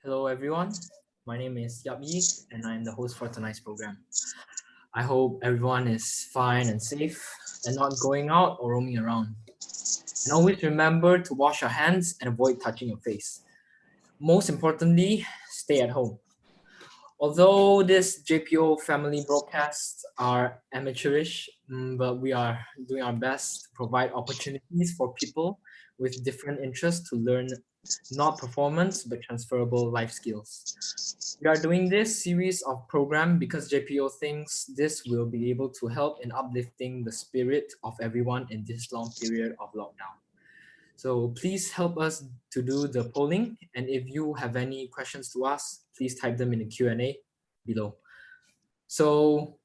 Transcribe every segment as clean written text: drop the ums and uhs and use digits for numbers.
Hello everyone, my name is Yap Yi and I'm the host for tonight's program. I hope everyone is fine and safe and not going out or roaming around. And always remember to wash your hands and avoid touching your face. Most importantly, stay at home. Although this JPO family broadcasts are amateurish, but we are doing our best to provide opportunities for people with different interests to learn not performance but transferable life skills. We are doing this series of program because JPO thinks this will be able to help in uplifting the spirit of everyone in this long period of lockdown. So please help us to do the polling, and if you have any questions to ask, please type them in the Q&A below. So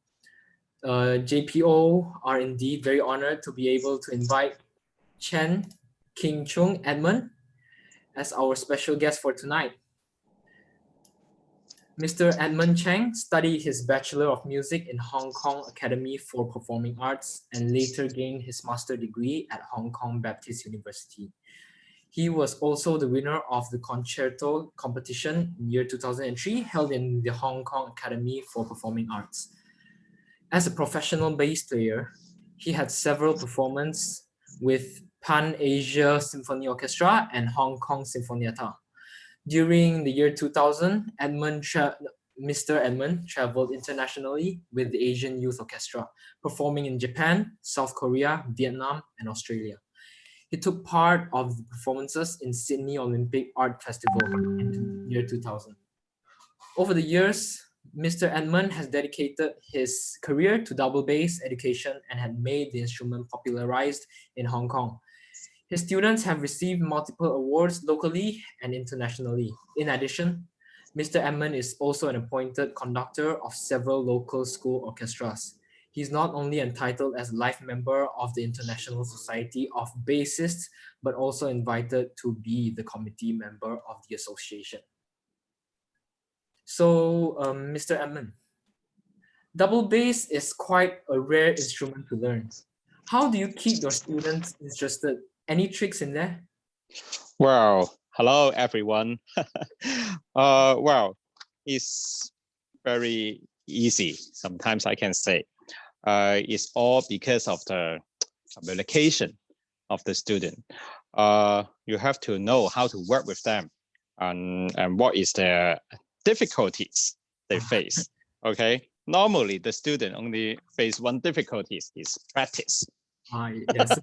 JPO are indeed very honored to be able to invite Chen King Chung Edmond as our special guest for tonight. Mr. Edmond Cheng studied his Bachelor of Music in Hong Kong Academy for Performing Arts and later gained his master degree at Hong Kong Baptist University. He was also the winner of the concerto competition in year 2003 held in the Hong Kong Academy for Performing Arts. As a professional bass player, he had several performances with Pan-Asia Symphony Orchestra and Hong Kong Sinfonietta. During the year 2000, Mr. Edmond traveled internationally with the Asian Youth Orchestra, performing in Japan, South Korea, Vietnam, and Australia. He took part of the performances in Sydney Olympic Art Festival in the year 2000. Over the years, Mr. Edmond has dedicated his career to double bass education and had made the instrument popularized in Hong Kong. His students have received multiple awards locally and internationally. In addition, Mr. Edmond is also an appointed conductor of several local school orchestras. He's not only entitled as a life member of the International Society of Bassists, but also invited to be the committee member of the association. So, Mr. Edmond, double bass is quite a rare instrument to learn. How do you keep your students interested? Any tricks in there? Well, hello everyone. Well, it's very easy. Sometimes I can say it's all because of the communication of the student. You have to know how to work with them and what is their difficulties they face. Okay, normally the student only face one difficulty is practice. Yes.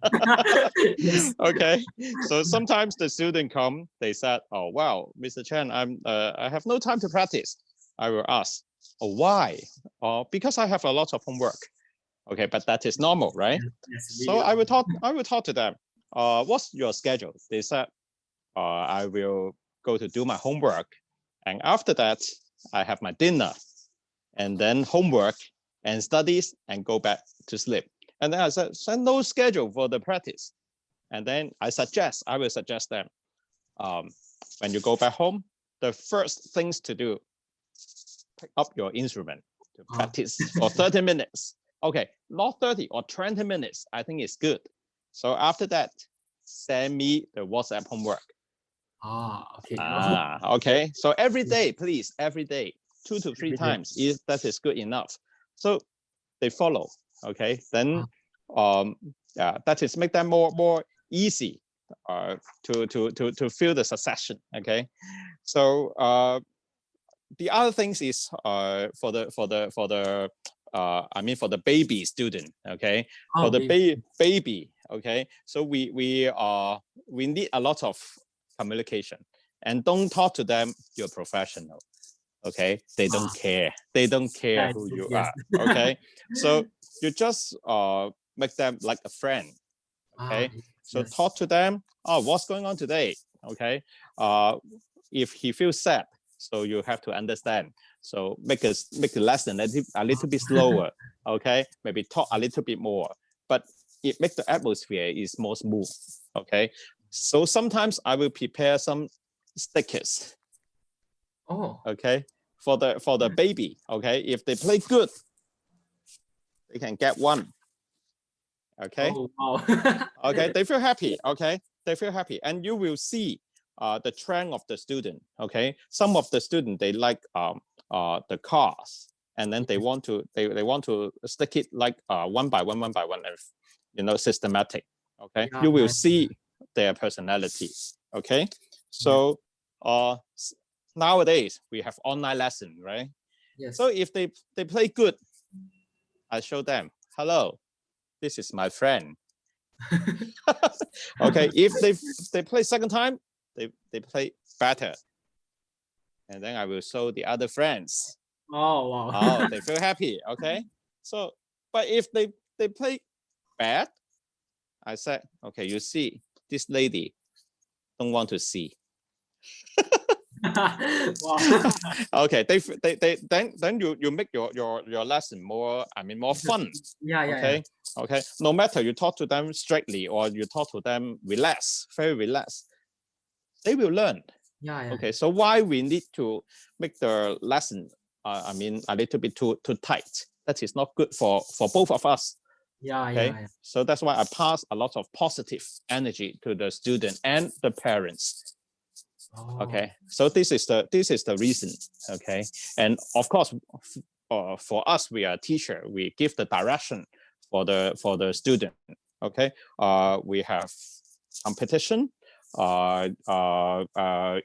Yes. Okay, so sometimes the student come, they said, oh wow, Mr. Chen, I have no time to practice. I will ask, oh, why? Because I have a lot of homework. Okay, but that is normal, right? Yes, So really. I will talk to them. What's your schedule? They said, I will go to do my homework, and after that I have my dinner, and then homework and studies, and go back to sleep. And then I said, no schedule for the practice. And then I will suggest them, when you go back home, the first things to do, pick up your instrument to practice for 30 minutes. Okay, not 30 or 20 minutes, I think it's good. So after that, send me the WhatsApp homework. Okay. Okay, so every day, please, every day, 2 to 3 times, that is good enough. So they follow. Okay, then that is make them more easy to feel the succession. Okay, so the other things is for the for the baby student. Okay, for the baby. Okay, so we need a lot of communication, and don't talk to them you're professional. Okay, they don't care who you are. Okay, so you just make them like a friend. Okay, so talk to them. What's going on today? Okay, if he feels sad, so you have to understand, so make the lesson a little bit slower. Okay, maybe talk a little bit more, but it makes the atmosphere is more smooth. Okay, so sometimes I will prepare some stickers. Okay, for the baby. Okay, if they play good, they can get one. Okay. Okay, they feel happy. Okay, they feel happy, and you will see the trend of the student. Okay, some of the student, they like the cars, and then they want to stick it like one by one, and systematic. Okay, you will see their personality. Okay, so nowadays we have online lesson, right? Yes. So if they play good, I show them, hello, this is my friend. Okay, if they play second time, they play better, and then I will show the other friends. Wow. They feel happy. Okay, so but if they play bad, I said, okay, you see, this lady don't want to see. Wow. Okay, then you make your lesson more, more fun. Okay. Okay, no matter you talk to them strictly or you talk to them very relaxed, they will learn. Okay, so why we need to make the lesson a little bit too tight? That is not good for both of us. Okay, so that's why I pass a lot of positive energy to the student and the parents. Okay, so this is the reason. Okay, and of course, for us, we are a teacher. We give the direction for the student. Okay, we have competition,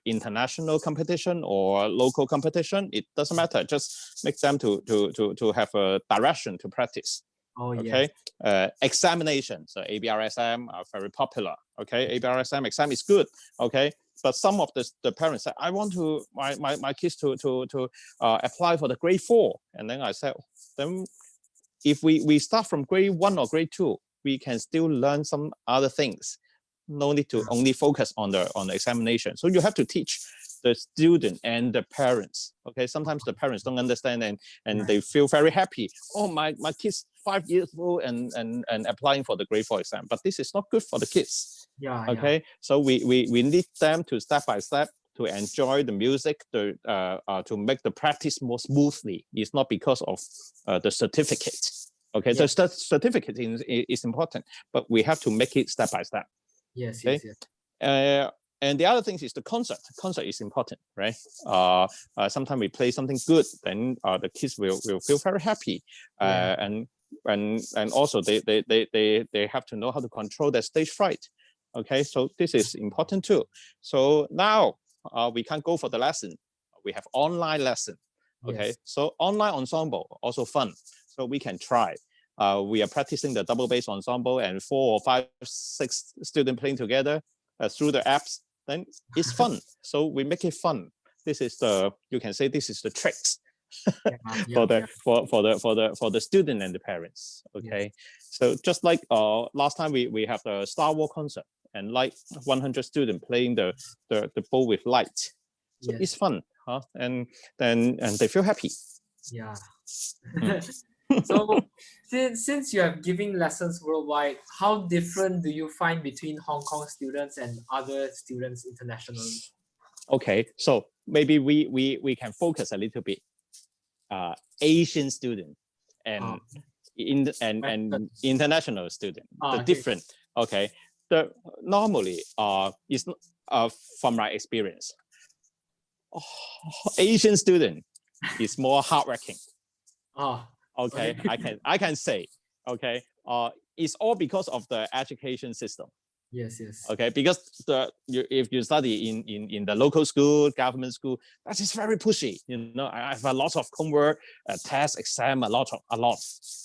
international competition or local competition. It doesn't matter. Just make them to have a direction to practice. Okay, examination. So ABRSM are very popular. Okay, ABRSM exam is good. Okay, but some of the parents say, I want to my kids to apply for the grade 4, and then I said, then if we start from grade 1 or grade 2, we can still learn some other things. No need to only focus on the examination. So you have to teach the student and the parents. Okay, sometimes the parents don't understand and they feel very happy. Oh, my kids 5 years old and applying for the grade 4 exam, but this is not good for the kids. Okay, so we need them to step by step to enjoy the music, to make the practice more smoothly. It's not because of the certificate. Okay, the certificate is important, but we have to make it step by step. Yes, okay? Yes. And the other thing is the concert. Concert is important, right? Sometimes we play something good, then the kids will feel very happy, and also they have to know how to control their stage fright. Okay, so this is important too. So now we can't go for the lesson. We have online lesson. Okay, Yes. so online ensemble also fun. So we can try. We are practicing the double bass ensemble and 4 or 5, 6 students playing together through the apps. Then it's fun. So we make it fun. This is the, you can say this is the tricks Yeah, for yeah, the yeah. for the student and the parents. Yes. Okay, so just like last time we have the Star Wars concert and like 100 students playing the bow with light. So it's Yes. fun, huh? And they feel happy. Yeah. Mm. So since you have giving lessons worldwide, how different do you find between Hong Kong students and other students internationally? Okay, so maybe we can focus a little bit Asian student Ah, and Western. international student. The Okay. different, okay, the normally is from my experience, Asian student is more hardworking. Ah, Okay, okay. I can say, okay, it's all because of the education system. Yes, yes. Okay, because if you study in the local school, government school, that is very pushy. You know, I have a lot of homework, test, exam, a lot,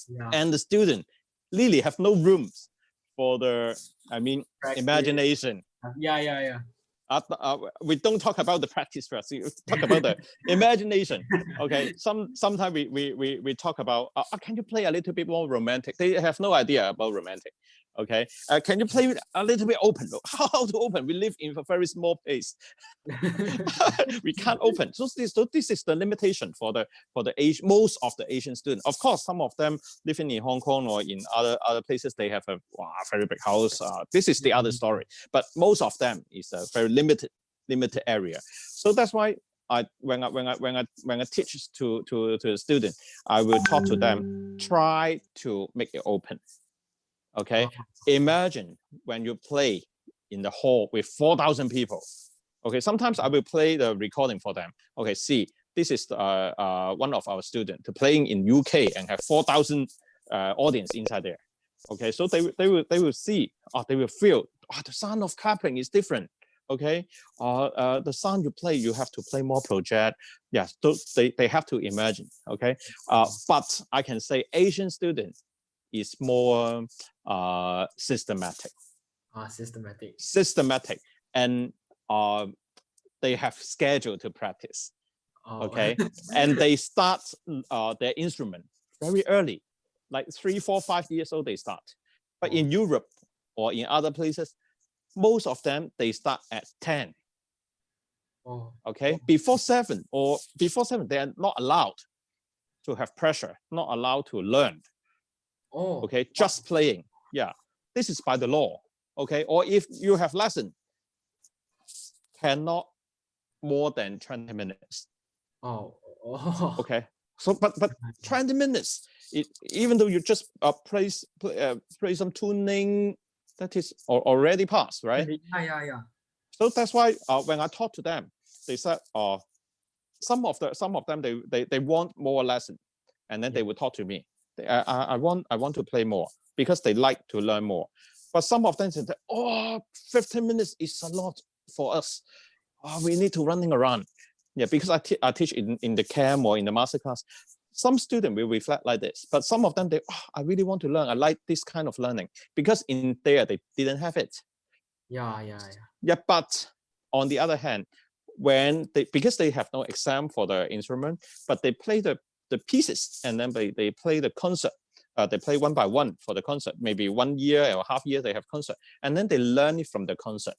Yeah. and the student really have no rooms for the, I mean, Practice. imagination. Yeah, yeah, yeah. We don't talk about the practice first. We talk about the imagination. Okay, sometimes we talk about can you play a little bit more romantic? They have no idea about romantic. Okay, can you play a little bit open? How to open? We live in a very small place. We can't open. So this is the limitation for the most of the Asian students. Of course, some of them living in Hong Kong or in other places, they have a very big house. This is the other story. But most of them is a very limited area. So that's why when I teach to the student, I will talk to them. Try to make it open. Okay, imagine when you play in the hall with 4,000 people. Okay, sometimes I will play the recording for them. Okay, see, this is one of our students playing in UK and have 4,000 audience inside there. Okay, so they will see, they will feel, the sound of clapping is different. Okay, the sound you play, you have to play more project. Yes, so they have to imagine. Okay, but I can say Asian students is more systematic. Systematic. And they have schedule to practice. Oh. Okay, and they start their instrument very early, like 3, 4, 5 years old they start. But in Europe or in other places, most of them they start at 10. Okay, before 7 they are not allowed to have pressure, not allowed to learn. Okay, just playing. Yeah, this is by the law. Okay, or if you have lesson, cannot more than 20 minutes. Okay, so but 20 minutes, even though you just play some tuning, that is already passed, right? Yeah. So that's why when I talk to them, they said some of them they want more lesson, and then they would talk to me. I want to play more because they like to learn more. But some of them said, 15 minutes is a lot for us. We need to running around. Yeah, because I teach in the camp or in the masterclass. Some students will reflect like this, but some of them, I really want to learn. I like this kind of learning because in there they didn't have it. Yeah, but on the other hand, because they have no exam for the instrument, but they play the pieces and then they play the concert. They play one by one for the concert. Maybe 1 year or half year they have concert, and then they learn it from the concert.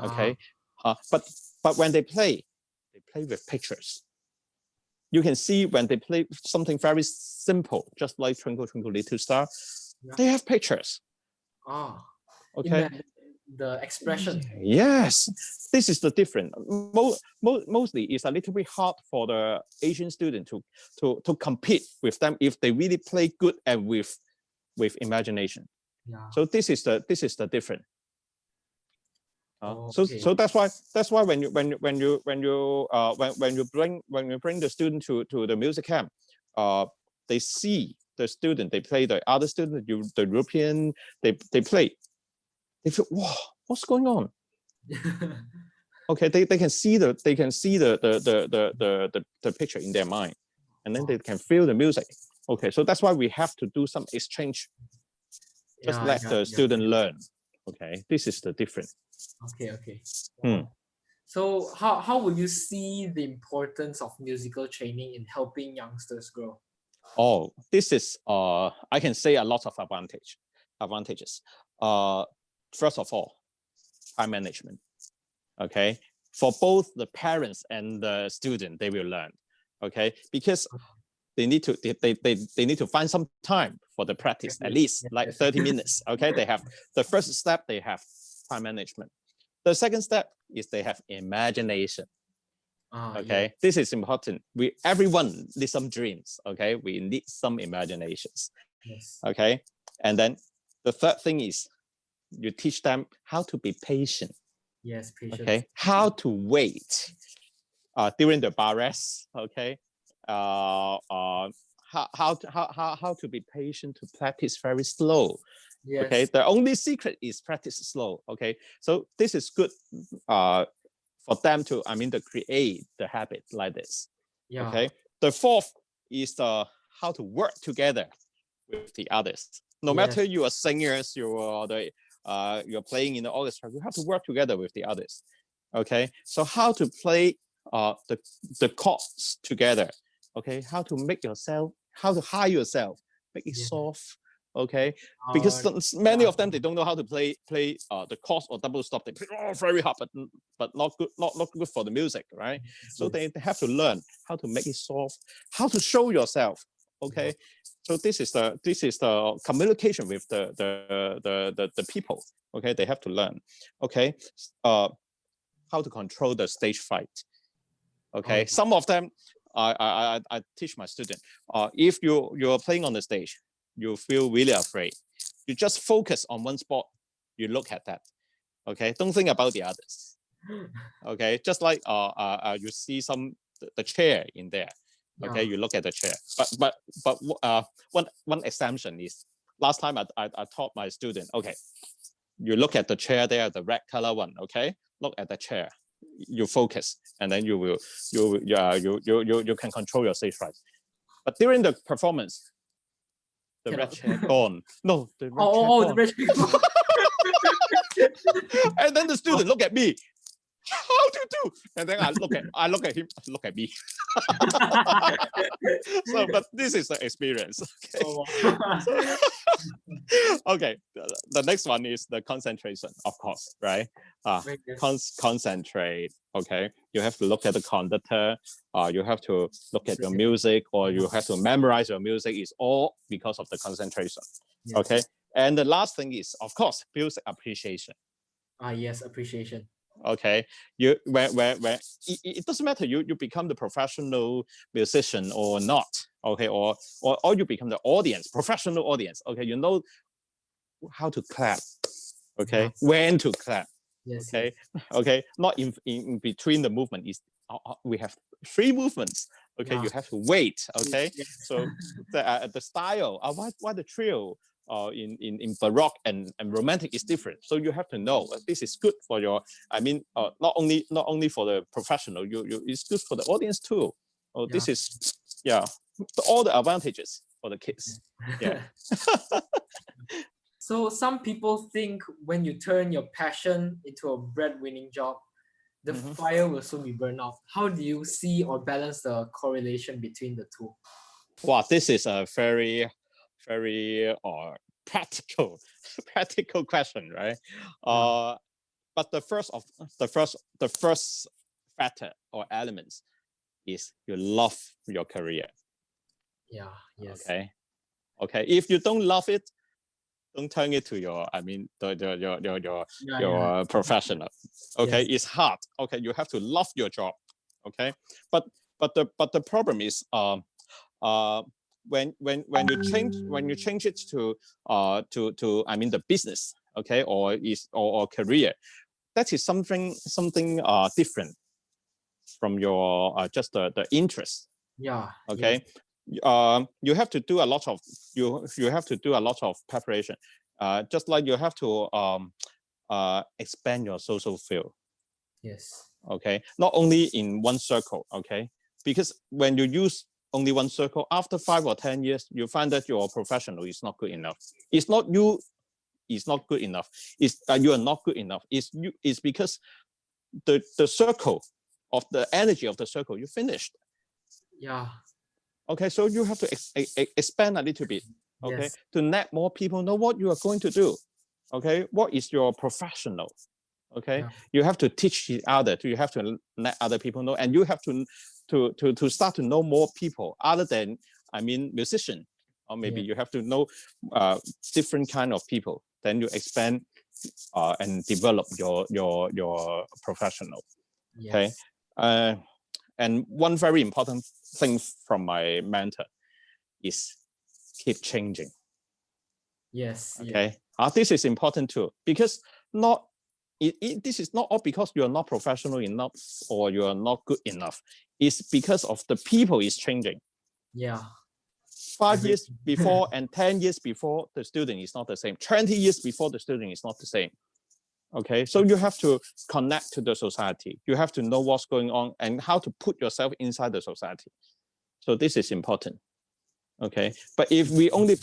Okay, but when they play with pictures. You can see when they play something very simple, just like Twinkle Twinkle Little Star, they have pictures. Okay. The expression. Yes, this is the difference. Mostly, it's a little bit hard for the Asian student to compete with them if they really play good and with imagination. So this is the difference. So that's why when you bring the student to the music camp, they see the student, they play the other student, the European, they play. They feel, wow, what's going on? Okay, they can see the picture in their mind, and then they can feel the music. Okay, so that's why we have to do some exchange. Just let the student learn. Okay, this is the difference. Okay. Wow. So how would you see the importance of musical training in helping youngsters grow? Oh, this is I can say a lot of advantages. First of all, time management. Okay, for both the parents and the student, they will learn. Okay, because they need to find some time for the practice, at least like 30 minutes. Okay, they have the first step, they have time management. The second step is they have imagination. Okay, this is important. Everyone needs some dreams. Okay, we need some imaginations. Yes. Okay, and then the third thing is you teach them how to be patient. Yes, patience. Okay, how to wait during the bar rest. Okay, how to be patient to practice very slow. Yes. Okay, the only secret is practice slow. Okay, so this is good for them to create the habit like this. Yeah. Okay, the fourth is how to work together with the others. No matter you are singers, you're playing in the orchestra, you have to work together with the others. Okay, so how to play the chords together. Okay, how to hide yourself, make it soft. Okay, because many of them, they don't know how to play the chords or double stop. They play very hard, but not good for the music, right? So they have to learn how to make it soft, how to show yourself. Okay, so this is the communication with the people. Okay, they have to learn. Okay, how to control the stage fright. Okay, some of them I teach my student. If you're playing on the stage, you feel really afraid. You just focus on one spot. You look at that. Okay, don't think about the others. Okay, just like you see the chair in there. Okay, you look at the chair. But one exemption is last time I taught my student. Okay, you look at the chair there, the red color one. Okay, look at the chair. You focus, and then you can control your stage fright. But during the performance, the red chair gone. No, the red chair gone. The red chair gone. And then the student look at me. How to do? And then I look at him. Look at me. So, but this is the experience. Okay. Okay. The next one is the concentration, of course, right? Concentrate. Okay. You have to look at the conductor. You have to look at your music, or you have to memorize your music. It's all because of the concentration. Yes. Okay. And the last thing is, of course, music appreciation. Yes, appreciation. Okay, where it doesn't matter you become the professional musician or not. Okay, or you become the audience, professional audience. Okay, you know how to clap. Okay, when to clap. Yes. Okay, okay, not in between the movement. Is we have 3 movements. Okay, you have to wait. Okay, so the style. Why the trio? In Baroque and Romantic is different. So you have to know this is good for your. Not only for the professional. It's good for the audience too. This is all the advantages for the kids. Yeah. So some people think when you turn your passion into a breadwinning job, the fire will soon be burned out. How do you see or balance the correlation between the two? Wow, this is a very practical question, right? But the first factor or elements is you love your career. Yeah. Yes. Okay. If you don't love it, don't turn it to your professional. Okay, it's hard. Okay, you have to love your job. Okay, but the problem is when you change it to the business, okay, or career, that is something different from your just the interest. Yeah. Okay. You have to do a lot of preparation. Just like you have to expand your social field. Yes. Okay, not only in one circle. Okay, because when you use only one circle, after 5 or 10 years, you find that your professional is not good enough. It's not you is not good enough. It's you are not good enough. It's because the circle of the energy of the circle you finished. Yeah. Okay, so you have to expand a little bit. Okay, Yes. to let more people know what you are going to do. Okay, what is your professional? Okay, Yeah. you have to teach the other. You have to let other people know, and you have to start to know more people other than, I mean, musician, or maybe Yeah. you have to know different kind of people. Then you expand and develop your professional. Okay, Yes. and one very important thing from my mentor is keep changing. Yes. Yeah. Okay, this is important too, because not this is not all because you are not professional enough or you are not good enough. It's because of the people is changing. Yeah. 5 Every. years before and 10 years before, the student is not the same. 20 years before, the student is not the same. Okay, so you have to connect to the society. You have to know what's going on and how to put yourself inside the society. So this is important. Okay, but if we only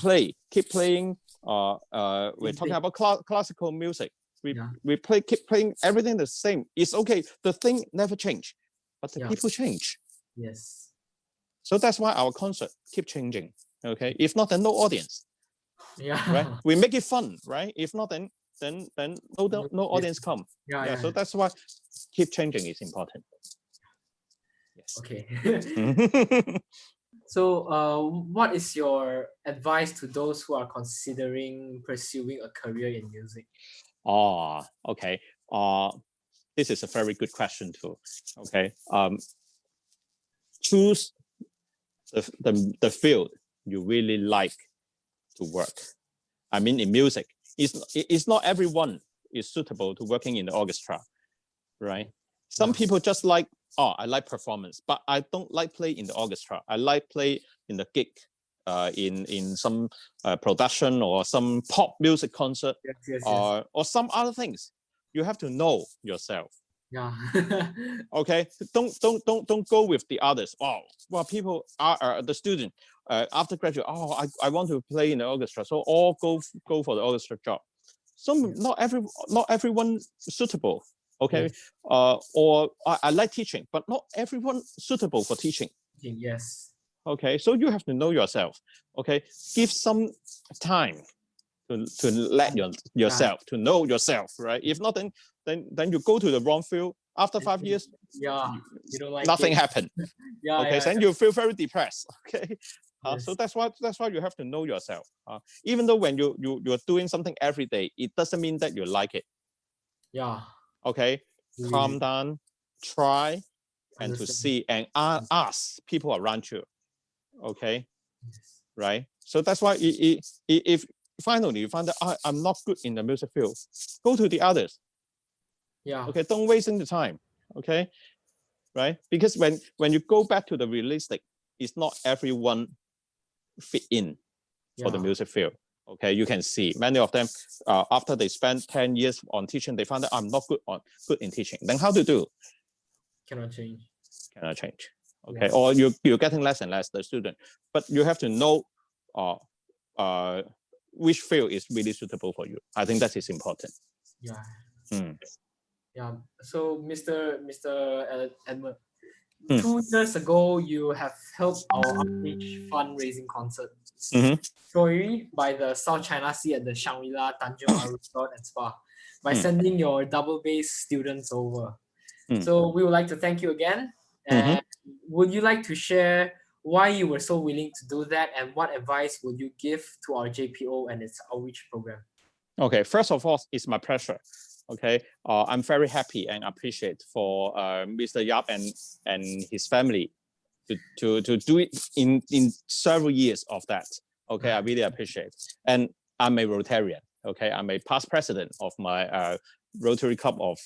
keep playing, we're talking about classical music. Yeah. We keep playing everything the same. It's okay. The thing never change, but the Yeah. people change. Yes. So that's why our concert keep changing. Okay, if not, then no audience. Yeah. Right? We make it fun, right? If not, then no audience come. Yeah. Yeah. Yeah. So that's why keep changing is important. Yes. Okay. So, what is your advice to those who are considering pursuing a career in music? Okay. This is a very good question too. Okay. Choose the field you really like to work. I mean, in music, it's not everyone is suitable to working in the orchestra, right? Some Yeah. people just like, oh, I like performance, but I don't like play in the orchestra. I like play in the gig, in some production or some pop music concert, Yes. Yes. Yes. or some other things. You have to know yourself. Yeah. Okay, don't go with the others. Oh, well, people are the student after graduate. Oh, I want to play in the orchestra, so all go for the orchestra job. Some Yes. not everyone suitable. Okay, Yes. or I like teaching, but not everyone suitable for teaching. Yes. Okay, so you have to know yourself. Okay, give some time to let Yeah. yourself to know yourself, right? If not, then you go to the wrong field. After 5 years, Yeah. You don't like nothing it. happened. Yeah. Okay, Yeah. then you feel very depressed. Okay, so Yes. that's why you have to know yourself. Even though when you're doing something every day, it doesn't mean that you like it. Yeah. Okay, Really calm down, try, and to understand. see and ask people around you. Okay, Yes. right? So that's why if finally you find that I'm not good in the music field, go to the others. Yeah. Okay, don't wasting the time. Okay, right? Because when you go back to the realistic, it's not everyone fit in for the Yeah. music field. Okay, you can see many of them after they spend 10 years on teaching, they found that I'm not good in teaching. Then how to do? Cannot change. Cannot change. Okay, Yes. or you're getting less and less the student, but you have to know uh, uh, which field is really suitable for you. I think that is important. Yeah. Mm. Yeah. So, Mr. Edmond, Mm. 2 years ago, you have held our outreach fundraising concert, Mm-hmm. Story by the South China Sea at the Shangri-La Tanjung Aru Resort and Spa, by Mm. sending your double bass students over. Mm. So we would like to thank you again. Mm-hmm. And would you like to share why you were so willing to do that, and what advice would you give to our JPO and its outreach program? Okay, first of all, it's my pleasure. Okay, I'm very happy and appreciate for Mr. Yap and his family to do it in several years of that. Okay, I really appreciate. And I'm a Rotarian. Okay, I'm a past president of my Rotary Club of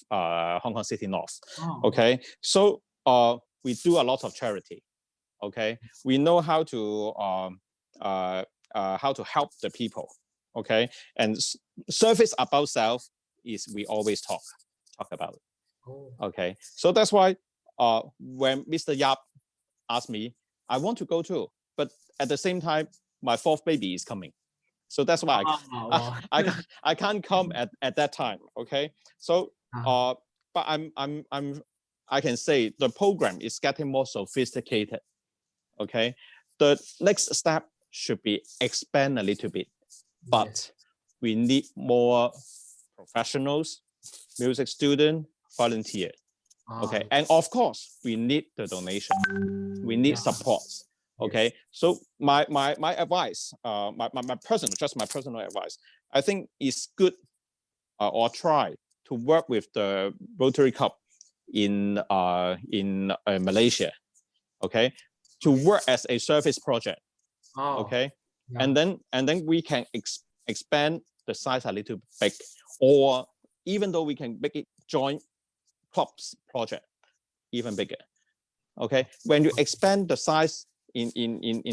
Hong Kong City North. Oh, Okay, so we do a lot of charity. Okay, we know how to help the people. Okay, and service about self is we always talk about it. Oh. Okay, so that's why when Mr. Yap asked me, I want to go too, but at the same time, my fourth baby is coming. So that's why Wow. I can't come at that time. Okay, so but I can say the program is getting more sophisticated. Okay, the next step should be expand a little bit, but Yes. we need more professionals, music student, volunteer. Okay, and of course we need the donation. We need support. Okay, yes. So my advice, my personal advice, I think is good or try to work with the Rotary Club in Malaysia. Okay, to work as a service project. Okay, and then we can expand the size a little big, or even though we can make it joint clubs project even bigger. Okay, when you expand the size in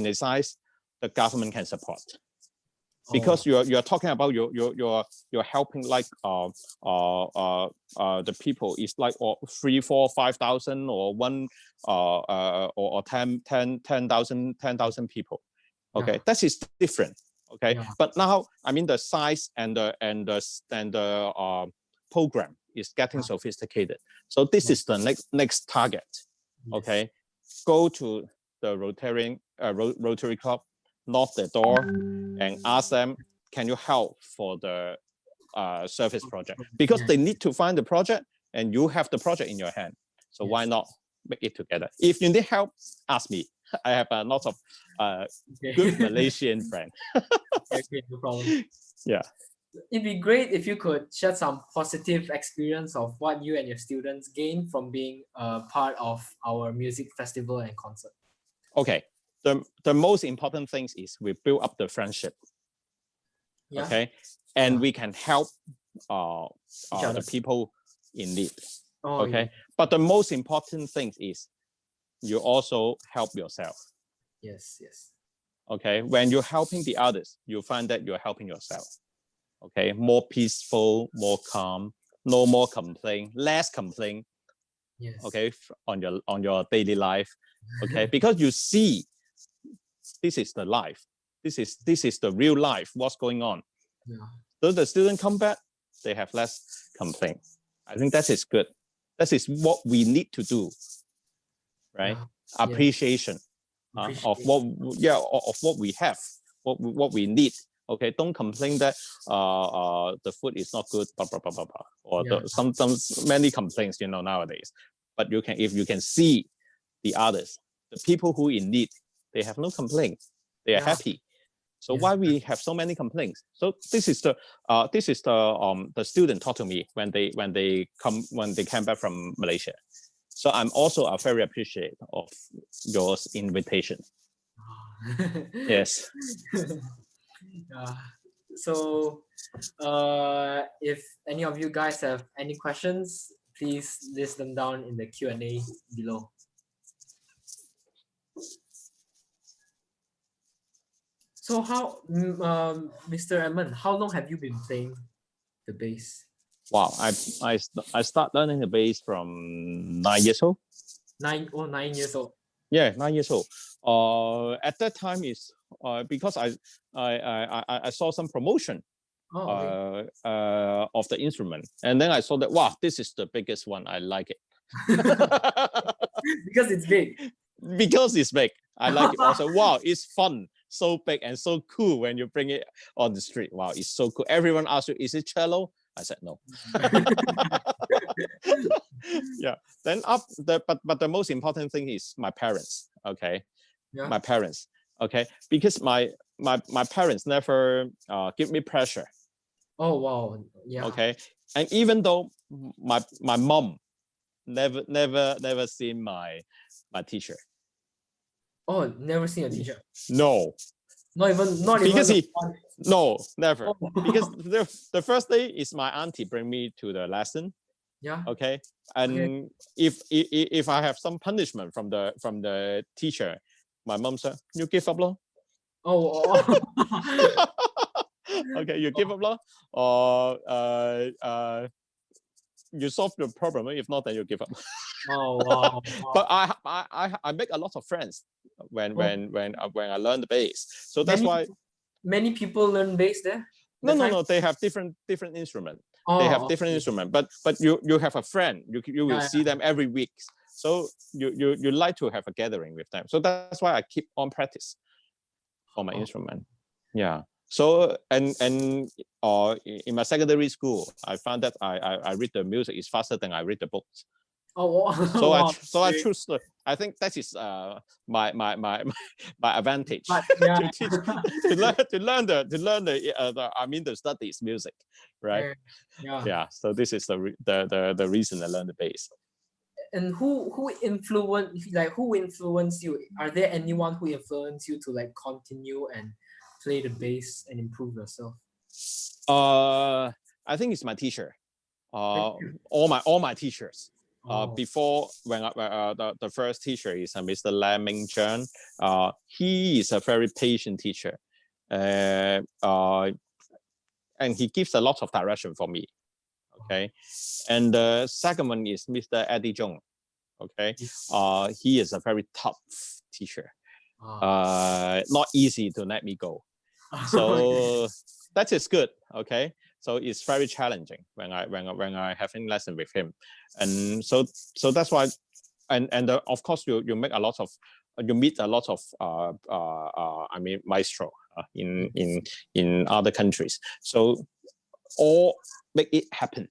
the size, the government can support, because you're talking about you're helping like the people is like 3, 4, 5,000 or 10,000 people. Okay, that is different. Okay, but now I mean the size and the program is getting sophisticated. So this is the next target. Okay, go to the Rotary Club, knock the door, and ask them, can you help for the service project? Because they need to find the project, and you have the project in your hand. So why not make it together? If you need help, ask me. I have a lot of good Malaysian friends. Okay, no problem. Yeah. It'd be great if you could share some positive experience of what you and your students gained from being a part of our music festival and concert. Okay. The most important thing is we build up the friendship. Okay. And we can help the people in need. Okay. But the most important thing is you also help yourself. Yes, yes. Okay. When you're helping the others, you find that you're helping yourself. Okay. More peaceful, more calm, no more complaint, less complaint. Yes. Okay. On your daily life. Okay. Because you see, this is the life. This is the real life. What's going on? So the student come back, they have less complaint. I think that is good. That is what we need to do, right? Appreciation of what we have, what we need. Okay, don't complain that the food is not good, blah blah blah blah blah, or sometimes many complaints nowadays. But if you can see the others, the people who in need, they have no complaint, they are happy. So why we have so many complaints? So this is the student taught to me when they came back from Malaysia. So I'm also very appreciative of your invitation. Yes. So if any of you guys have any questions, please list them down in the Q&A below. So how, Mr. Edmond, how long have you been playing the bass? Wow, I start learning the bass from 9 years old. 9 years old. Yeah, 9 years old. At that time is because I saw some promotion of the instrument, and then I saw that, wow, this is the biggest one. I like it. Because it's big. Because it's big. I like it also. Wow, it's fun. So big and so cool when you bring it on the street. Wow, it's so cool. Everyone asks you, is it cello? I said no. Yeah. Then but the most important thing is my parents. Okay. Yeah. My parents. Okay. Because my parents never give me pressure. Oh wow. Yeah. Okay. And even though my mom never seen my teacher. Oh, never seen a teacher. No. Not even because no, never. Oh. Because the first day is my auntie bring me to the lesson. Yeah. Okay. And if I have some punishment from the teacher, my mom said, you give up lo. Oh. Okay, you give up lo. Or you solve the problem. If not, then you give up. Oh wow. But I make a lot of friends when I learn the bass. So that's why many people learn bass there. No. They have different instrument. They have different instrument. But you have a friend. You will see them every week. So you like to have a gathering with them. So that's why I keep on practice for my instrument. Yeah. So and in my secondary school, I found that I read the music is faster than I read the books. Oh, so wow. I choose. I think that is my advantage yeah. to learn the I mean the studies music, right? Yeah. So this is the reason I learned the bass. And who influenced you? Are there anyone who influenced you to like continue and play the bass and improve yourself? I think it's my teacher. All my teachers. Before when the first teacher is Mr. Edmond Cheng. He is a very patient teacher, and he gives a lot of direction for me. Okay, and the second one is Mr. Edmond Cheng. Okay, he is a very tough teacher. Not easy to let me go. So that is good. Okay. So it's very challenging when I having lesson with him, and so that's why, and of course you meet a lot of I mean maestro in other countries. So all make it happen.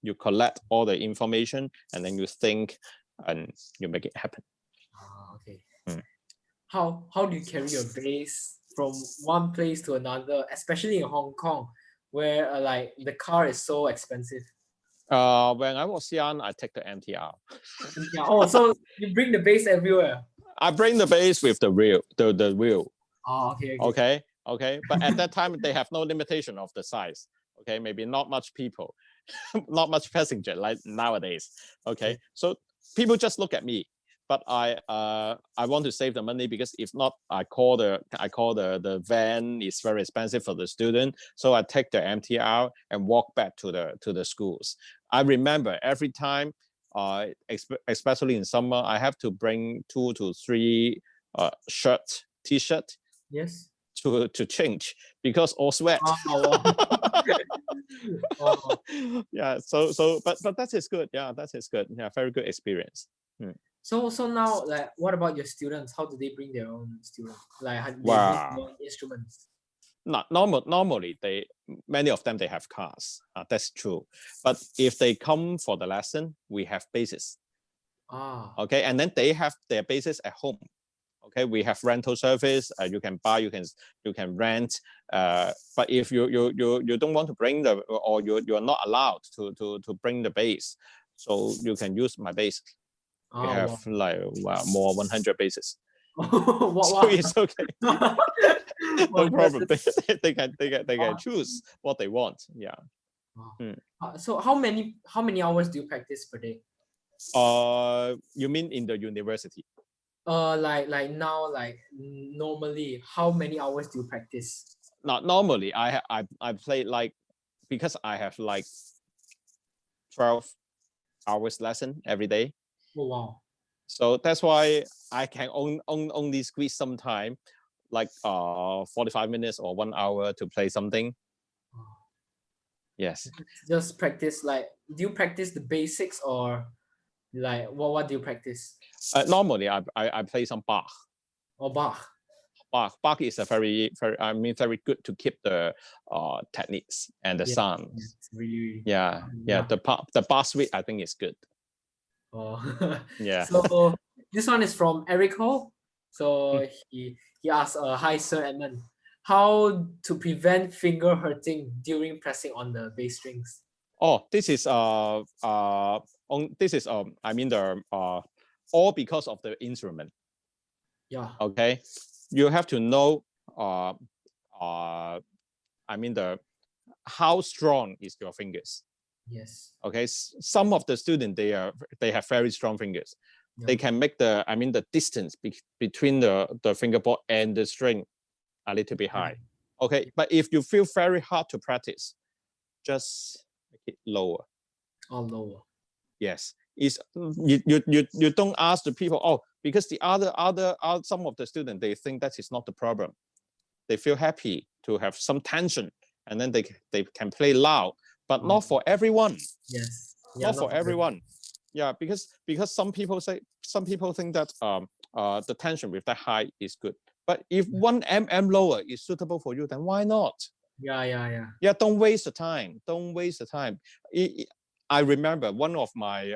You collect all the information and then you think and you make it happen. Okay. How do you carry your bass from one place to another, especially in Hong Kong, where like the car is so expensive? When I was young, I take the MTR. So you bring the bass everywhere? I bring the bass with the wheel, the wheel. Okay. But at that time, they have no limitation of the size. Okay, maybe not much people, not much passenger like nowadays. Okay, so people just look at me. But I want to save the money because if not, I call the van is very expensive for the student. So I take the MTR and walk back to the schools. I remember every time, especially in summer, I have to bring 2 to 3 t-shirt. Yes. To change because all sweat. Yeah. So but that is good. Yeah, that is good. Yeah, very good experience. So now, like, what about your students? How do they bring their own students? Like, they bring their own instruments? Not normally many of them they have cars. That's true. But if they come for the lesson, we have basses. Okay, and then they have their basses at home. Okay, we have rental service. You can buy, you can rent. But if you don't want to bring or you are not allowed to bring the bass, so you can use my bass. We have like more 100 basses. So it's okay. No problem. They can choose what they want. Yeah. So how many hours do you practice per day? You mean in the university? Like now, like normally, how many hours do you practice? Not normally. I play like, because I have like 12 hours lesson every day. Oh wow. So that's why I can only squeeze some time, like 45 minutes or 1 hour to play something. Yes. Just practice, like, do you practice the basics or like what do you practice? Normally I play some Bach. Bach. Bach is a very very good to keep the techniques and the sound. Really. The Bach suite I think is good. Yeah. So this one is from Eric Ho. So he asked, hi Sir Edmond, how to prevent finger hurting during pressing on the bass strings? This is I mean the all because of the instrument. Yeah. Okay, you have to know I mean how strong is your fingers. Yes. Okay, some of the students they have very strong fingers. They can make the distance between the fingerboard and the string a little bit high. Okay, but if you feel very hard to practice, just make it lower. Lower. Yes, is you don't ask the people, oh, because the other some of the students, they think that is not the problem. They feel happy to have some tension, and then they can play loud, but not for everyone. Yes. Not for everyone. Yeah, because some people think that the tension with that high is good. But if 1 mm lower is suitable for you, then why not? Yeah. Don't waste the time. Don't waste the time. I remember one of my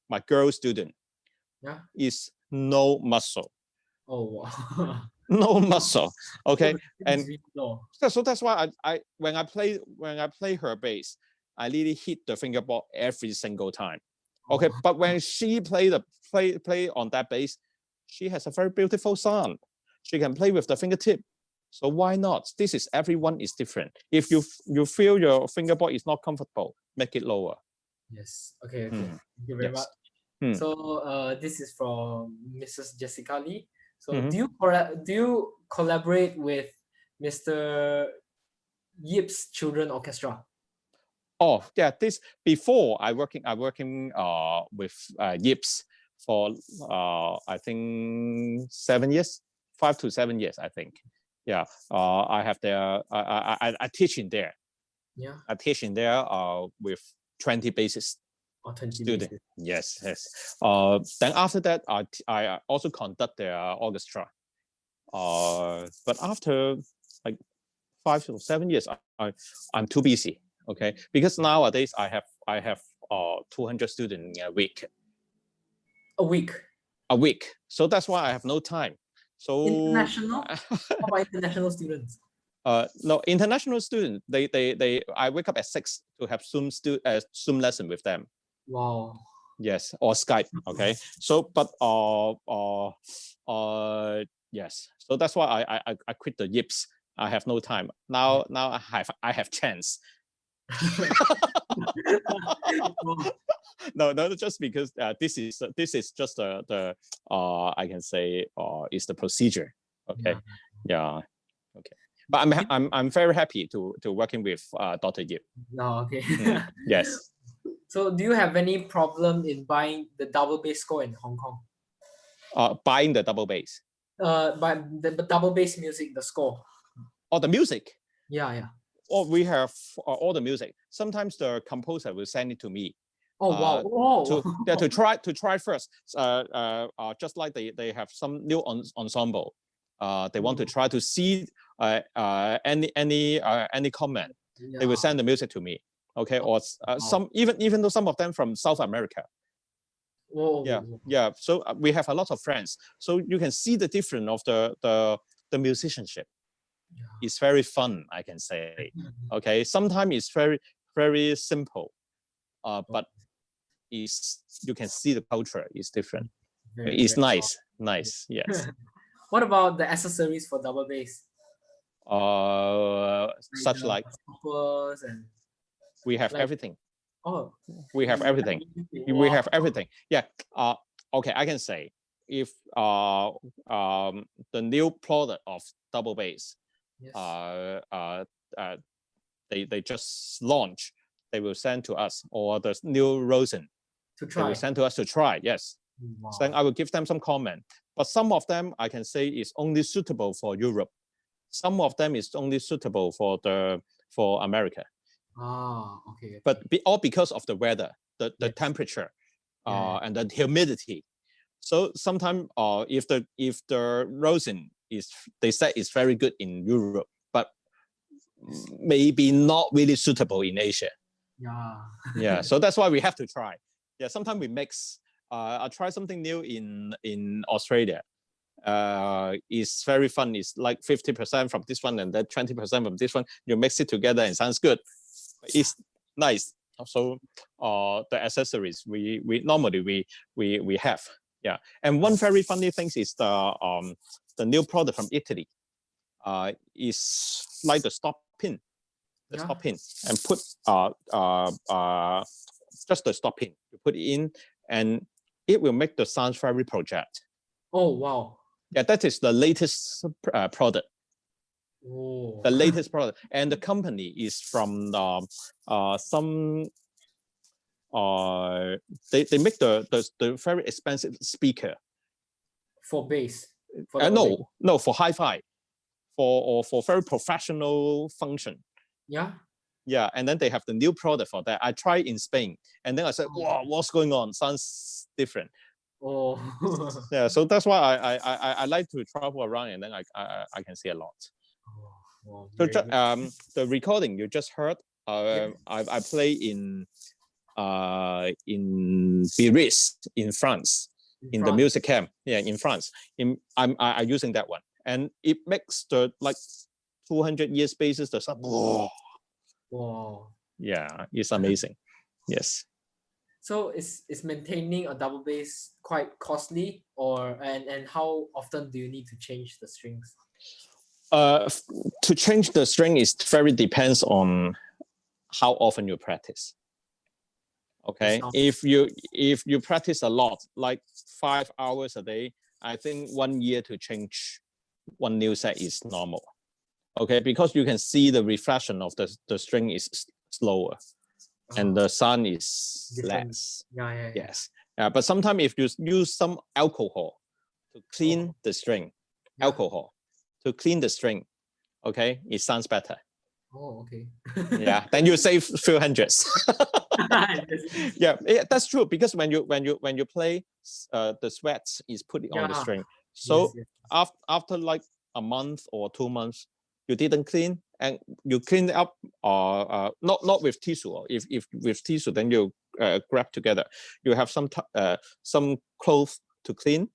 my girl student is no muscle. Oh wow. No muscle. Okay. And so that's why I when I play her bass, I really hit the fingerboard every single time. Okay, but when she play on that bass, she has a very beautiful sound. She can play with the fingertip. So why not? This is everyone is different. If you feel your fingerboard is not comfortable, make it lower. Yes. Okay. Thank you very much. So this is from Mrs. Jessica Lee. So do you collaborate with Mr. Gibbs Children Orchestra? Oh yeah, this before I working with Gibbs for I think 7 years, 5 to 7 years, I think. Yeah, I have there. I teach in there. Yeah. I teach in there with 20 bassists. Or 20 student. bases. Yes. Then after that, I also conduct the orchestra. But after like 5 to 7 years, I'm too busy. Okay, because nowadays I have 200 students a week. A week. A week. So that's why I have no time. So international. How about international students? No, international students. I wake up at 6 to have Zoom lesson with them. Wow. Yes, or Skype. Okay. So, but yes. So that's why I quit the Yips. I have no time now. Now I have chance. No, just because this is just the I can say is the procedure. Okay. Yeah. Okay. But I'm very happy to working with Dr. Yip. Oh, okay. Yes. So do you have any problem in buying the double bass score in Hong Kong? Buying the double bass. By the double bass music, the score. Oh, the music. Yeah. Oh, we have all the music. Sometimes the composer will send it to me. Oh wow! Oh. To try first. Just like they have some new ensemble. They want to try to see any comment. Yeah. They will send the music to me. Okay, or some even though some of them from South America. Whoa. Yeah. So we have a lot of friends. So you can see the difference of the musicianship. Yeah. It's very fun, I can say. Okay, sometimes it's very, very simple, but you can see the culture is different. It's very nice. Yes. What about the accessories for double bass? Such like and we have everything. Oh, we have everything. Wow. We have everything. Yeah. Okay, I can say if the new product of double bass. Yes. They just launch, they will send to us, or the new Rosen to try. They will send to us to try. Yes. Wow. So then I will give them some comment. But some of them I can say is only suitable for Europe. Some of them is only suitable for America. Okay. But all because of the weather, the temperature, and the humidity. So sometimes if the Rosen they say it's very good in Europe, but maybe not really suitable in Asia. Yeah. So that's why we have to try. Yeah. Sometimes we mix. I try something new in Australia. It's very fun. It's like 50% from this one and then 20% from this one. You mix it together and sounds good. It's nice. So the accessories we normally we have. Yeah. And one very funny thing is the new product from Italy. Is like the stop pin. The stop pin, and put just the stop pin. You put it in and it will make the sound very project. Oh wow. Yeah, that is the latest product. Oh. The latest product, and the company is from some they make the very expensive speaker For bass. For double bass. no, for hi-fi, for very professional function. Yeah. Yeah, and then they have the new product for that. I tried in Spain, and then I said, "Wow, what's going on? Sounds different." Oh. Yeah, so that's why I like to travel around, and then I can see a lot. Wow, So very good. the recording you just heard, Yeah. I play in Biarritz in France, in the France. music camp. Yeah, in France. I'm using that one, and it makes the like 200 years basis the sound. Whoa. Wow. Yeah, it's amazing. Yes. So is maintaining a double bass quite costly, or and how often do you need to change the strings? To change the string is very depends on how often you practice. Okay, if you practice a lot, like 5 hours a day, I think 1 year to change one new set is normal. Okay, because you can see the reflection of the string is slower, and the sound is Different. less. Yeah. Yes, but sometimes if you use some alcohol to clean the string, alcohol to clean the string, okay, it sounds better. Oh, okay. Yeah, then you save a few hundreds. Yeah, that's true, because when you play, the sweat is put on the string. So yes. after like a month or 2 months, you didn't clean, and you clean it up, not with tissue. If with tissue, then you grab together. You have some cloth to clean,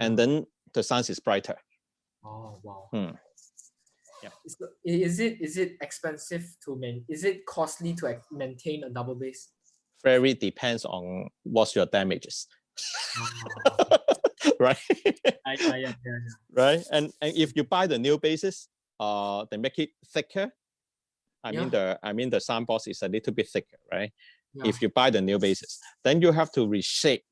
and then the sound is brighter. Oh, wow. Yeah. Is it expensive to is it costly to maintain a double bass? Very depends on what's your damages. Right. Yeah. Right, and if you buy the new basses, they make it thicker. I mean the sound box is a little bit thicker, right? Yeah. If you buy the new basses, then you have to reshape,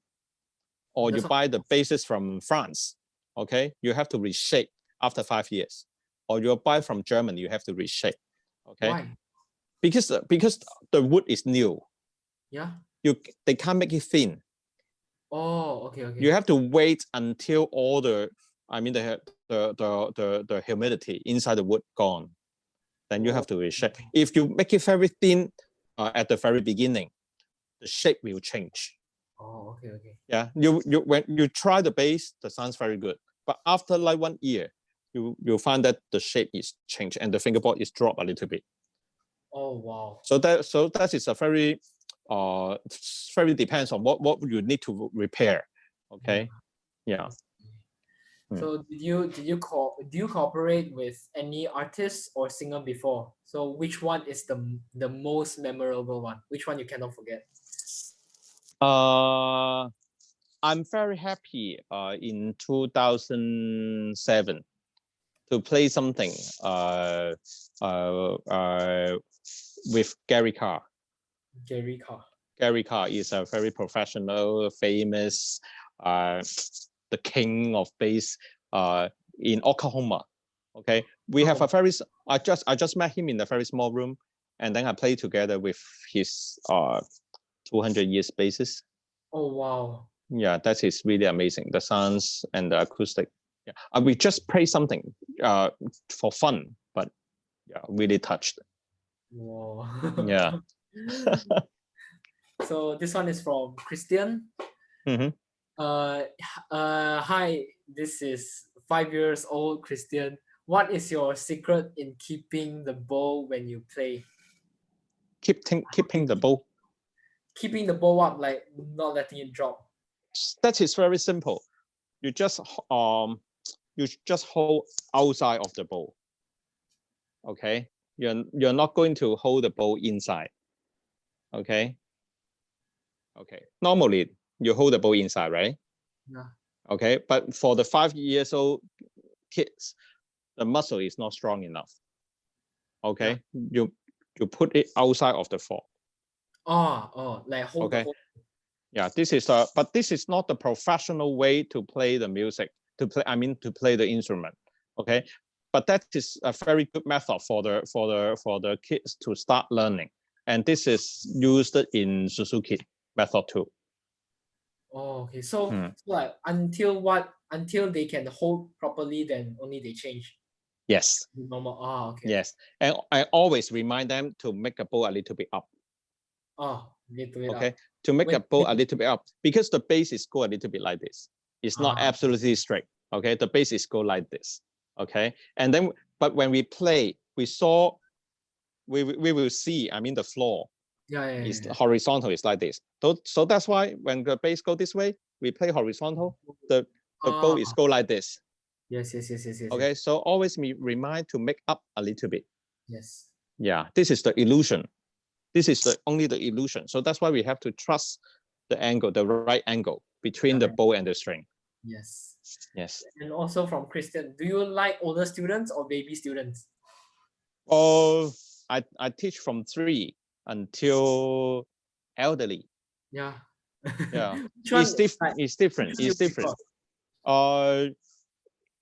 or you buy the basses from France. Okay, you have to reshape after 5 years, or you buy from Germany, you have to reshape. Okay. Why? Because the wood is new. Yeah. They can't make it thin. Oh, okay. You have to wait until all the humidity inside the wood gone. Then you have to reshape. If you make it very thin at the very beginning, the shape will change. Oh, okay. Yeah, when you try the bass, the sound's very good. But after like 1 year, you'll find that the shape is changed and the fingerboard is dropped a little bit. Oh, wow. So that is a very very depends on what you need to repair. Okay. Yeah. So do you cooperate with any artist or singer before? So which one is the most memorable one? Which one you cannot forget? I'm very happy in 2007 to play something with Gary Carr. Gary Carr. Gary Carr is a very professional, famous, the king of bass in Oklahoma. Okay, we have a very. I just met him in a very small room, and then I played together with his 200 years basses. Oh, wow. Yeah, that is really amazing. The sounds and the acoustic. Yeah, we just play something for fun, but yeah, really touched. Wow. Yeah. So this one is from Christian. Hi, this is 5 years old Christian. What is your secret in keeping the bow when you play? Keeping the bow. Keeping the bow up, like not letting it drop. That is very simple. You just hold outside of the bow. Okay, you're not going to hold the bow inside. Okay. Normally you hold the bow inside, right? Yeah. Okay, but for the 5 years old kids, the muscle is not strong enough. Okay, you put it outside of the fork. Like hold the whole. Yeah, this is not the professional way to play the music, to play the instrument. Okay, but that is a very good method for the kids to start learning, and this is used in Suzuki. method too. Oh, okay. So like until they can hold properly, then only they change Yes. normal. Oh, okay. Yes. And I always remind them to make a bow a little bit up. Oh, little bit Okay. up. To make a bow a little bit up, because the bass is go a little bit like this. It's not absolutely straight. Okay. The bass is go like this. Okay. And then, but when we play, we will see, I mean, the floor is horizontal, is like this. So that's why when the bass go this way, we play horizontal, the bow is go like this. Yes. Okay, so always remind to make up a little bit. Yes. Yeah, this is the illusion. This is only the illusion. So that's why we have to trust the angle, the right angle between the bow and the string. Yes. Yes. And also from Christian, do you like older students or baby students? Oh, I teach from 3 until elderly. Yeah. Yeah. It's different.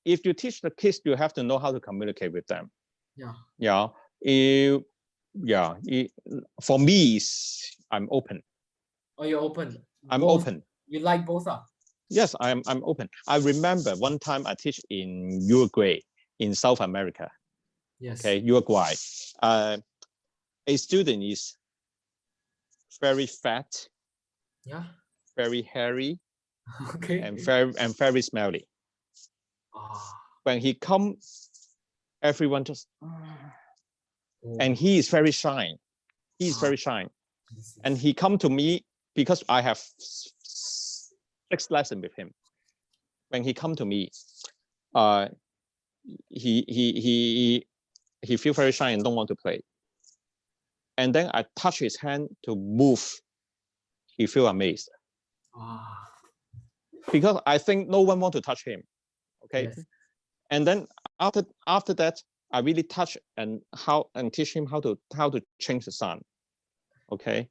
If you teach the kids, you have to know how to communicate with them. Yeah. For me, I'm open. Oh, you're open. I'm open. You like both? Yes, I'm open. I remember one time I teach in Uruguay, in South America. Yes. Okay, Uruguay. A student is very fat. Yeah. Very hairy. Okay. And very smelly. When he comes, everyone just, and he is very shy. He is very shy. And he come to me because I have 6 lessons with him. When he come to me, he feel very shy and don't want to play. And then I touch his hand to move. He feel amazed. Because I think no one want to touch him. Okay. Yes. And then after that, I really touch and teach him how to change the sound. Okay.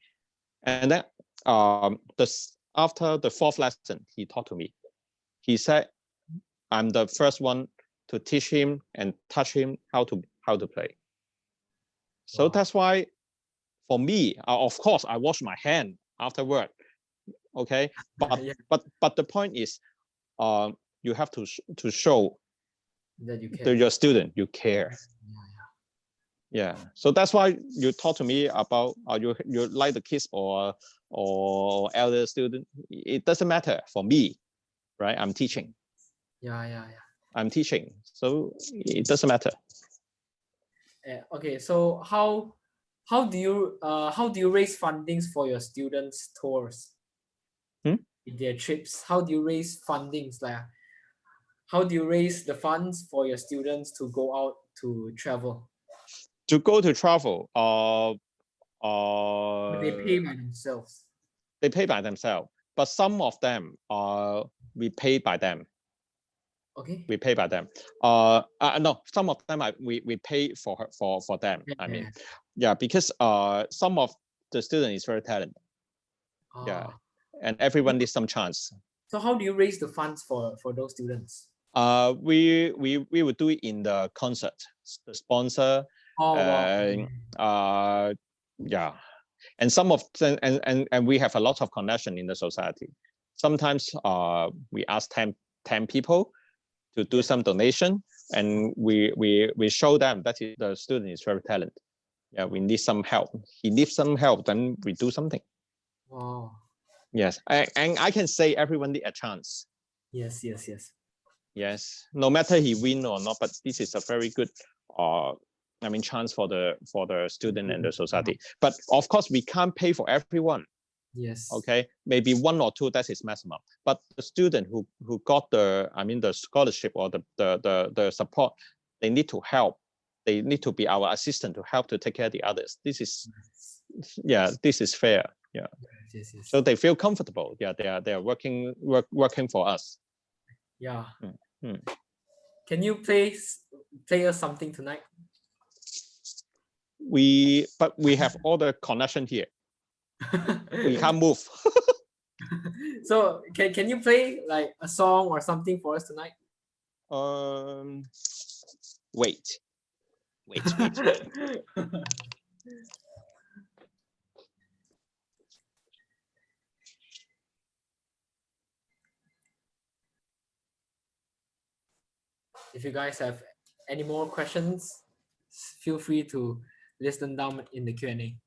And then after the 4th lesson, he talked to me. He said, I'm the first one to teach him and touch him how to play. So that's why for me, of course, I wash my hand afterward. Okay. But the point is, you have to show that you care. To your student, you care. Yeah. So that's why you talk to me about you like the kids or elder student. It doesn't matter for me, right? I'm teaching. Yeah. I'm teaching, so it doesn't matter. Okay. So how do you raise fundings for your students' tours? In their trips, how do you raise fundings? Like, how do you raise the funds for your students to go out to travel? To go to travel, they pay by themselves. They pay by themselves, but some of them we pay by them. Okay. We pay by them. No, some of them we pay for them. I mean, yeah, because some of the student is very talented. Yeah, and everyone needs some chance. So how do you raise the funds for those students? We would do it in the concert. The sponsor. Yeah, and some of them, and we have a lot of connection in the society. Sometimes we ask 10 people to do some donation, and we show them that the student is very talented. Yeah, we need some help. He needs some help, then we do something. Wow. Yes, and I can say everyone need a chance. Yes. Yes, no matter he win or not, but this is a very good chance for the student and the society. But of course, we can't pay for everyone. Yes. Okay, maybe 1 or 2, that is maximum. But the student who got the scholarship or the support, they need to help. They need to be our assistant to help to take care of the others. This is this is fair. Yeah. Yes. So they feel comfortable. Yeah, they are working for us. Yeah. Can you play us something tonight? We have all the connection here. We can't move. So can you play like a song or something for us tonight? Wait. If you guys have any more questions, feel free to list them down in the Q&A.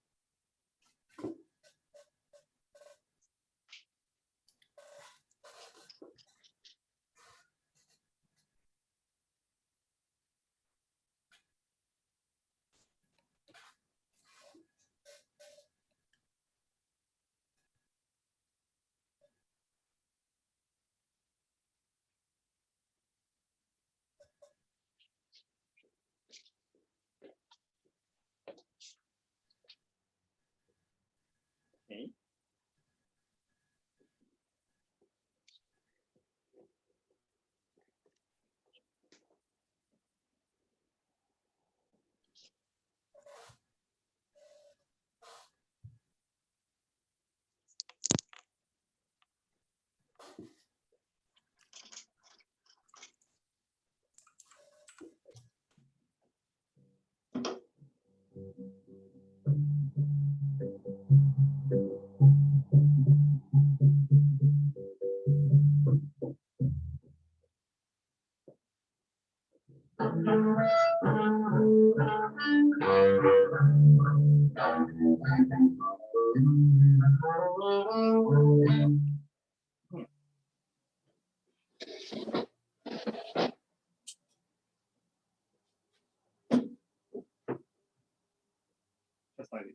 Okay. Just like this.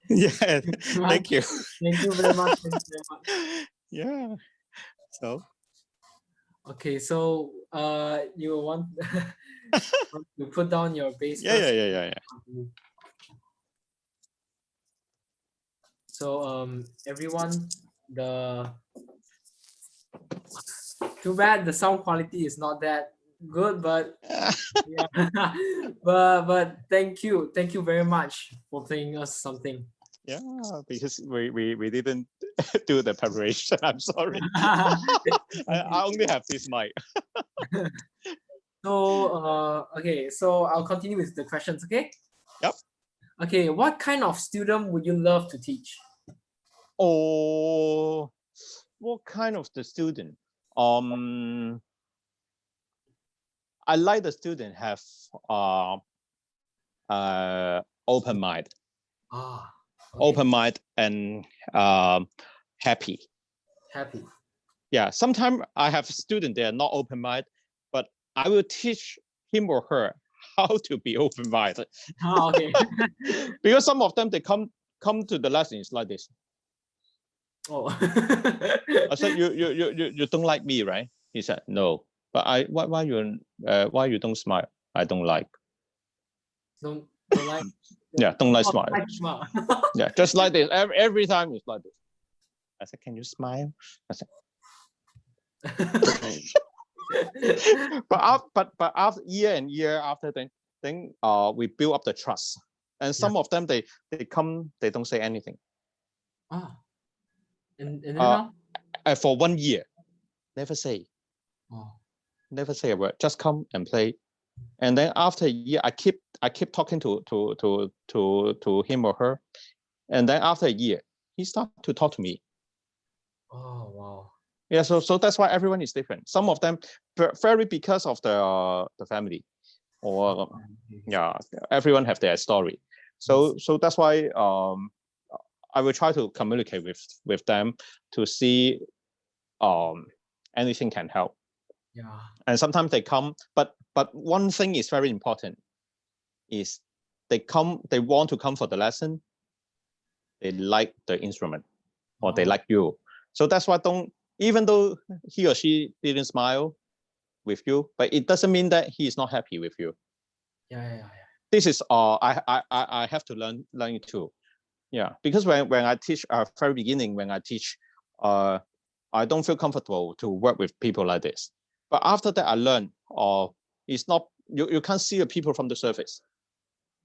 Yeah, thank you. Thank you very much. Thank you very much. Yeah. So Okay, so you want to put down your bass yeah, first? yeah. So everyone, too bad the sound quality is not that good, but yeah. but thank you very much for playing us something. Yeah, because we didn't do the preparation. I'm sorry. I only have this mic. So okay, so I'll continue with the questions, okay? Yep. Okay, what kind of student would you love to teach? Oh, what kind of the student? I like the student have open mind. Okay. Open mind and happy. Happy. Yeah, sometimes I have students, they are not open mind, but I will teach him or her how to be open minded. Okay. Because some of them, they come to the lessons like this. Oh. I said, you don't like me, right? He said, no. But why you don't smile? I don't like. Don't like. Yeah, don't like smile. Smile. Yeah, just like this. Every time it's like this. I said, can you smile? I said, but after year and year after, then we build up the trust. And some of them, they come, they don't say anything. And then how? For 1 year, never say. Never say a word. Just come and play. And then after a year, I keep talking to him or her. And then after a year, he started to talk to me. Oh wow. Yeah, so that's why everyone is different. Some of them very because of the family, or yeah, everyone have their story. So that's why I will try to communicate with them to see anything can help. Yeah. And sometimes they come, but one thing is very important is they want to come for the lesson. They like the instrument or they like you. So that's why even though he or she didn't smile with you, but it doesn't mean that he is not happy with you. Yeah. This is I have to learn it too. Yeah, because when I teach very beginning, when I teach, I don't feel comfortable to work with people like this. But after that, I learned, it's not you can't see the people from the surface.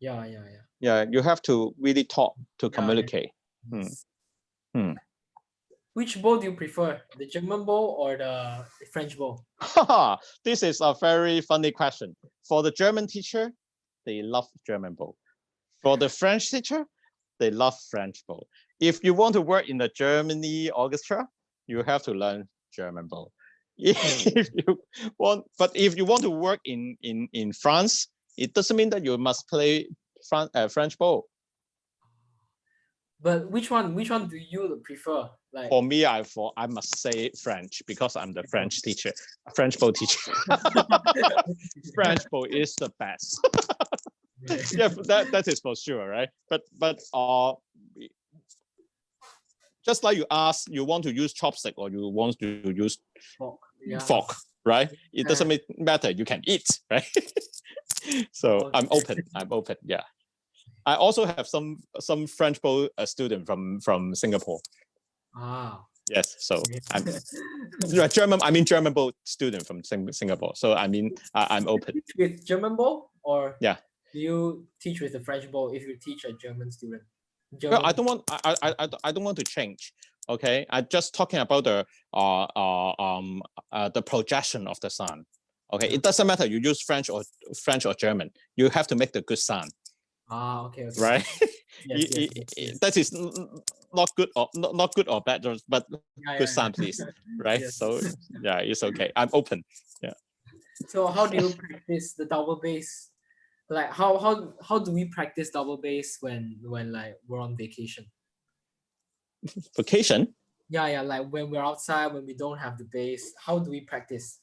Yeah. Yeah, you have to really talk to communicate. Yes. Which bow do you prefer, the German bow or the French bow? This is a very funny question. For the German teacher, they love German bow. For the French teacher, they love French bow. If you want to work in the Germany orchestra, you have to learn German bow. If you want to work in France, it doesn't mean that you must play French bow. But which one do you prefer? Like, for me, I must say French because I'm the French teacher, French bow teacher. French bow is the best. Yeah, that is for sure, right? But just like you ask, you want to use chopstick or you want to use fork, right? It doesn't matter. You can eat, right? So I'm open. Yeah. I also have some French bow student from Singapore. Yes, so I'm German bow student from Singapore. So I'm open. With German bow, or yeah, do you teach with the French bow if you teach a German student? Well, I don't want to change. Okay, I'm just talking about the projection of the sound. Okay, it doesn't matter you use French or German. You have to make the good sound. Okay. Right. Yes. That is not good or bad, but good sound, please. Right. Yes. So yeah, it's okay. I'm open. Yeah. So how do you practice the double bass? Like how do we practice double bass when like we're on vacation? Vacation? Yeah, like when we're outside, when we don't have the bass, how do we practice?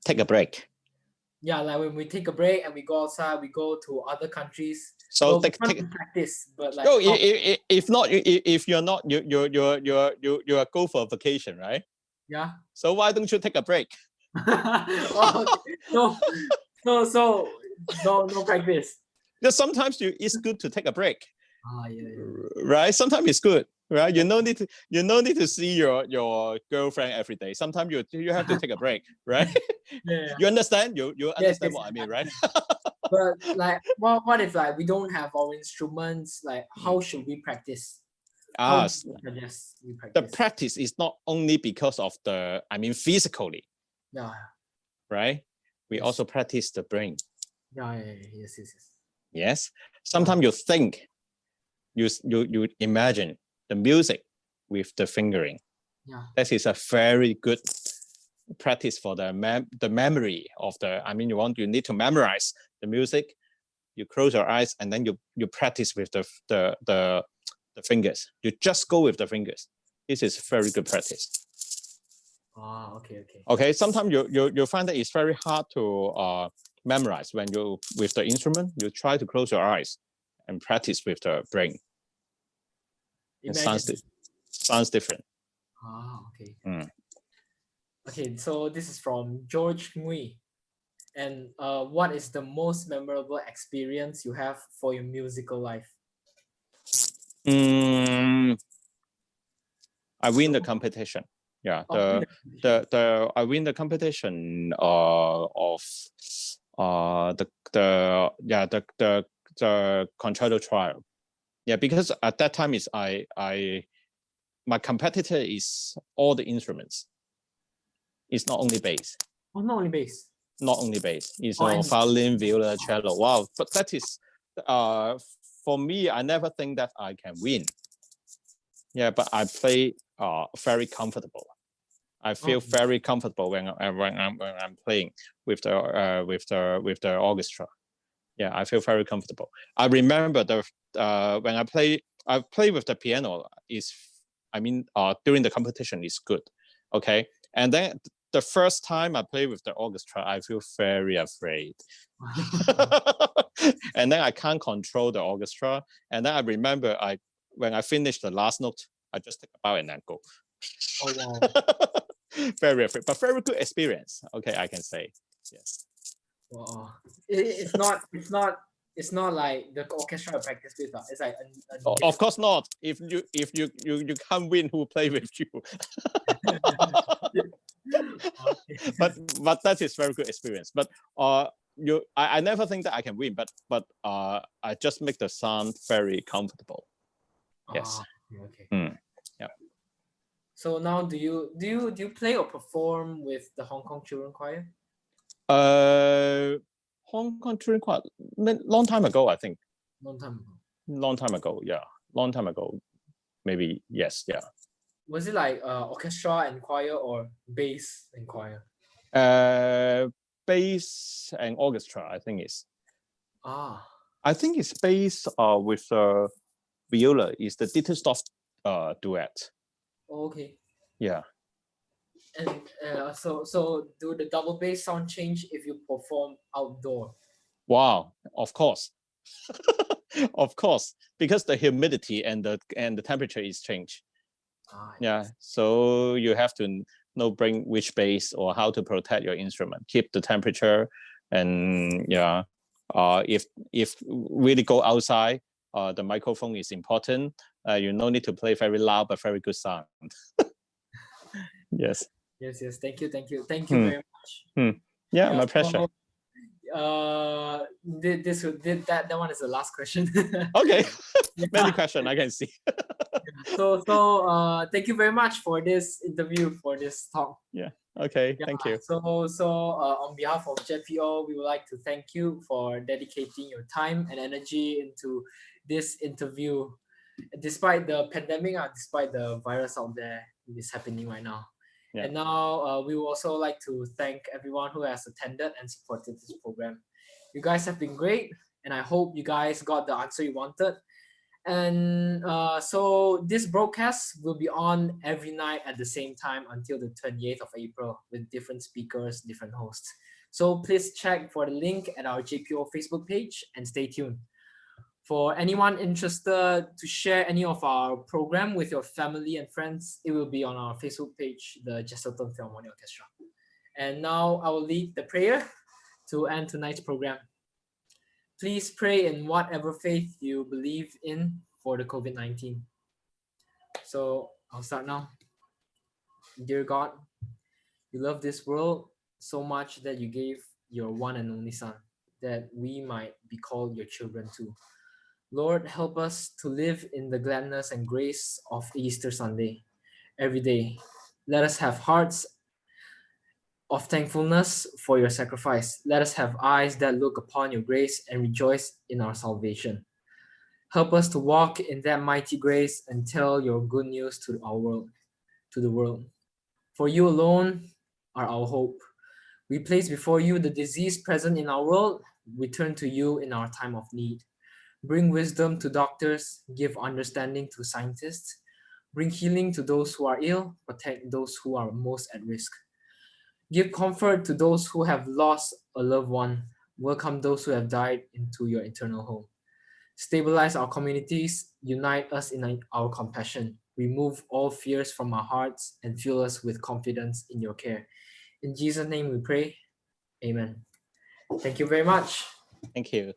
Take a break. Yeah, like when we take a break and we go outside, we go to other countries. So we want to practice, but like if you're not you go for a vacation, right? Yeah. So why don't you take a break? So no practice. Yeah, sometimes it's good to take a break. Yeah. Right. Sometimes it's good. Right. You no need to see your girlfriend every day. Sometimes you have to take a break. Right. Yeah. You understand? You understand what I mean, right? But like, what if like we don't have our instruments? Like, how should we practice? The practice is not only because of physically. Yeah. Right. We also practice the brain. Yeah. Yes. Yes. Sometimes you think, you imagine the music with the fingering. Yeah. That is a very good practice for the memory of the. You need to memorize the music. you close your eyes, and then you practice with the fingers. You just go with the fingers. This is very good practice. Ah, okay, okay. Okay, sometimes you find that it's very hard to memorize when you with the instrument. You try to close your eyes and practice with the brain. It sounds different. Ah, okay. Mm. Okay, so this is from George Ngui. And what is the most memorable experience you have for your musical life? I win the competition. Yeah, I win the competition of the concerto trial. Yeah, because at that time is my competitor is all the instruments. It's not only bass. Oh, not only bass. Not only bass. It's violin, viola, cello. Wow, but that is for me. I never think that I can win. Yeah, but I play very comfortable. I feel very comfortable when I'm playing with the orchestra. Yeah, I feel very comfortable. I remember when I play with the piano during the competition is good. Okay, and then the first time I play with the orchestra, I feel very afraid. And then I can't control the orchestra. And then I remember when I finished the last note, I just take a bow and then go. Oh wow. Very afraid, but very good experience. Okay, I can say. Yes. Wow. It's not like the orchestra I practice with. It's like of course not. If you can't win, who will play with you? but that is very good experience. But I never think that I can win, but I just make the sound very comfortable. Yes. Okay. Yeah. So now, do you play or perform with the Hong Kong Children Choir? Hong Kong Children Choir, long time ago, I think. Long time ago. Long time ago, yeah. Long time ago, maybe yes, yeah. Was it like orchestra and choir or bass and choir? Bass and orchestra, I think is. Ah. I think it's bass with viola is the Ditterstoff duet. Oh, okay. Yeah. And so do the double bass sound change if you perform outdoor? Wow, of course. Of course, because the humidity and the temperature is changed. Yeah, so you have to know bring which bass or how to protect your instrument, keep the temperature, and yeah, if really go outside, the microphone is important. You no need to play very loud but very good sound. Yes. Yes. Thank you very much. Yeah, my pleasure. So, that one is the last question. Okay. Many questions I can see. So thank you very much for this interview, for this talk. Yeah. Okay. Yeah. Thank you. So on behalf of JPO, we would like to thank you for dedicating your time and energy into this interview, despite the pandemic, despite the virus out there is happening right now. Yeah. And now we would also like to thank everyone who has attended and supported this program. You guys have been great, and I hope you guys got the answer you wanted. And so this broadcast will be on every night at the same time until the 28th of April with different speakers, different hosts. So please check for the link at our JPO Facebook page and stay tuned. For anyone interested to share any of our program with your family and friends, it will be on our Facebook page, the Jesselton Philharmonic Orchestra. And now I will lead the prayer to end tonight's program. Please pray in whatever faith you believe in for the COVID-19. So I'll start now. Dear God, you love this world so much that you gave your one and only Son, that we might be called your children too. Lord, help us to live in the gladness and grace of Easter Sunday every day. Let us have hearts of thankfulness for your sacrifice. Let us have eyes that look upon your grace and rejoice in our salvation. Help us to walk in that mighty grace and tell your good news to our world, to the world. For you alone are our hope. We place before you the disease present in our world. We turn to you in our time of need. Bring wisdom to doctors, give understanding to scientists, bring healing to those who are ill, protect those who are most at risk. Give comfort to those who have lost a loved one, welcome those who have died into your eternal home. Stabilize our communities, unite us in our compassion, remove all fears from our hearts, and fill us with confidence in your care. In Jesus' name we pray. Amen. Thank you very much. Thank you.